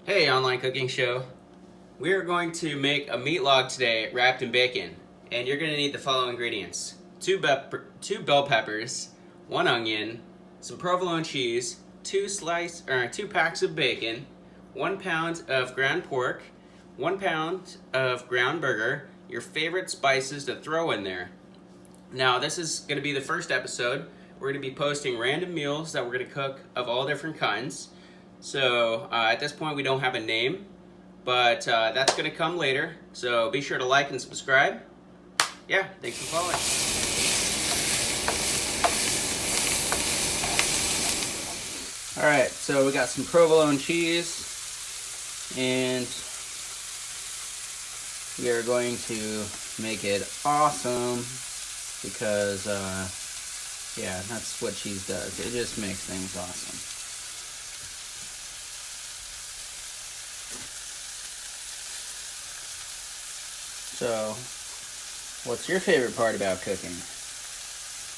Hey, online cooking show. We are going to make a meat log today wrapped in bacon, and you're going to need the following ingredients: two bell peppers, one onion, some provolone cheese, two packs of bacon, 1 pound of ground pork, 1 pound of ground burger, your favorite spices to throw in there. Now, this is going to be the first episode. We're going to be posting random meals that we're going to cook of all different kinds. So at this point, we don't have a name, but that's going to come later. So be sure to like and subscribe. Yeah, thanks for following. All right, so we got some provolone cheese, and we are going to make it awesome because, yeah, that's what cheese does. It just makes things awesome. So, what's your favorite part about cooking?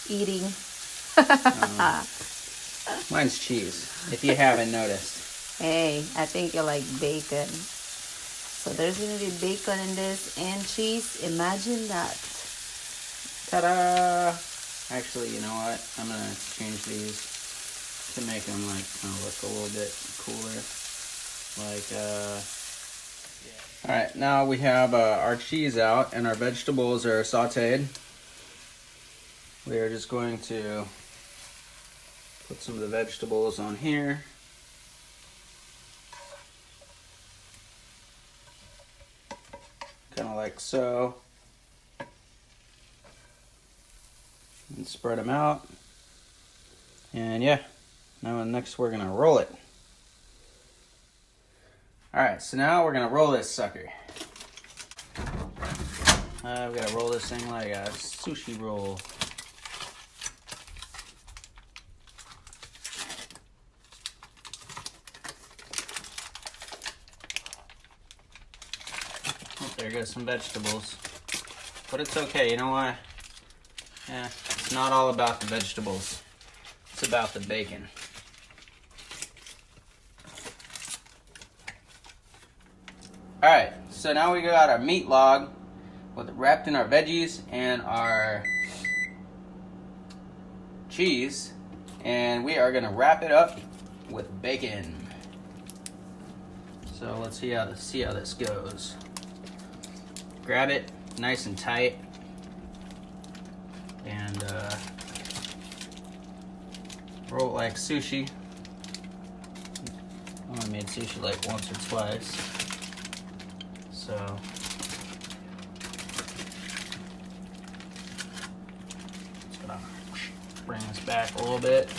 Eating. Mine's cheese, if you haven't noticed. Hey, I think you like bacon. So there's going to be bacon in this and cheese. Imagine that. Ta-da! Actually, you know what? I'm going to change these to make them like kind of look a little bit cooler. Alright, now we have our cheese out and our vegetables are sauteed. We are just going to put some of the vegetables on here. Kind of like so. And spread them out. And yeah, now next we're going to roll it. Alright, so now we're going to roll this sucker. We've got to roll this thing like a sushi roll. Oh, there goes some vegetables. But it's okay, you know why? Yeah, it's not all about the vegetables. It's about the bacon. Alright, so now we got our meat log wrapped in our veggies and our cheese, and we are going to wrap it up with bacon. So let's see how this goes. Grab it nice and tight, and roll it like sushi. I only made sushi like once or twice. So just gonna bring this back a little bit.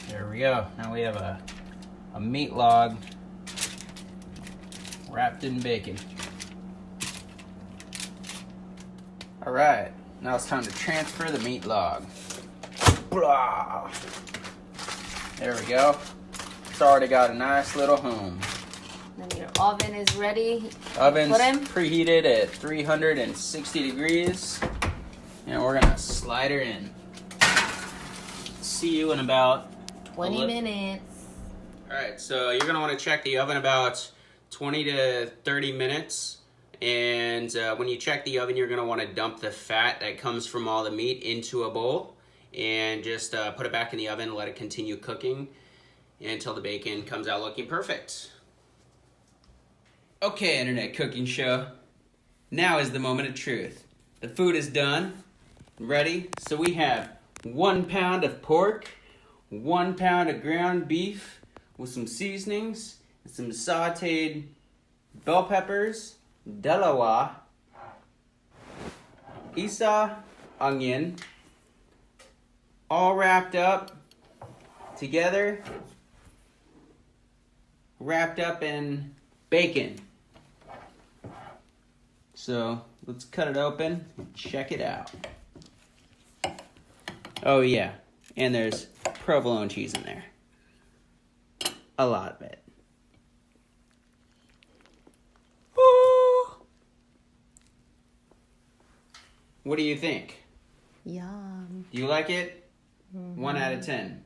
There we go. Now we have a meat log wrapped in bacon. All right, now it's time to transfer the meat log. Blah. There we go. It's already got a nice little home. Then your oven is ready. Oven's preheated at 360 degrees. And we're gonna slide her in. See you in about 20 minutes. Alright, so you're gonna wanna check the oven about 20 to 30 minutes. And when you check the oven, you're gonna wanna dump the fat that comes from all the meat into a bowl. And just put it back in the oven and let it continue cooking until the bacon comes out looking perfect. Okay, internet cooking show. Now is the moment of truth. The food is done, ready. So we have 1 pound of pork, 1 pound of ground beef with some seasonings, and some sauteed bell peppers, Delaware, Isa, onion, all wrapped up together, wrapped up in bacon. So let's cut it open and check it out. Oh yeah, and there's provolone cheese in there. A lot of it. Ooh. What do you think? Yum. Do you like it? 1 out of 10.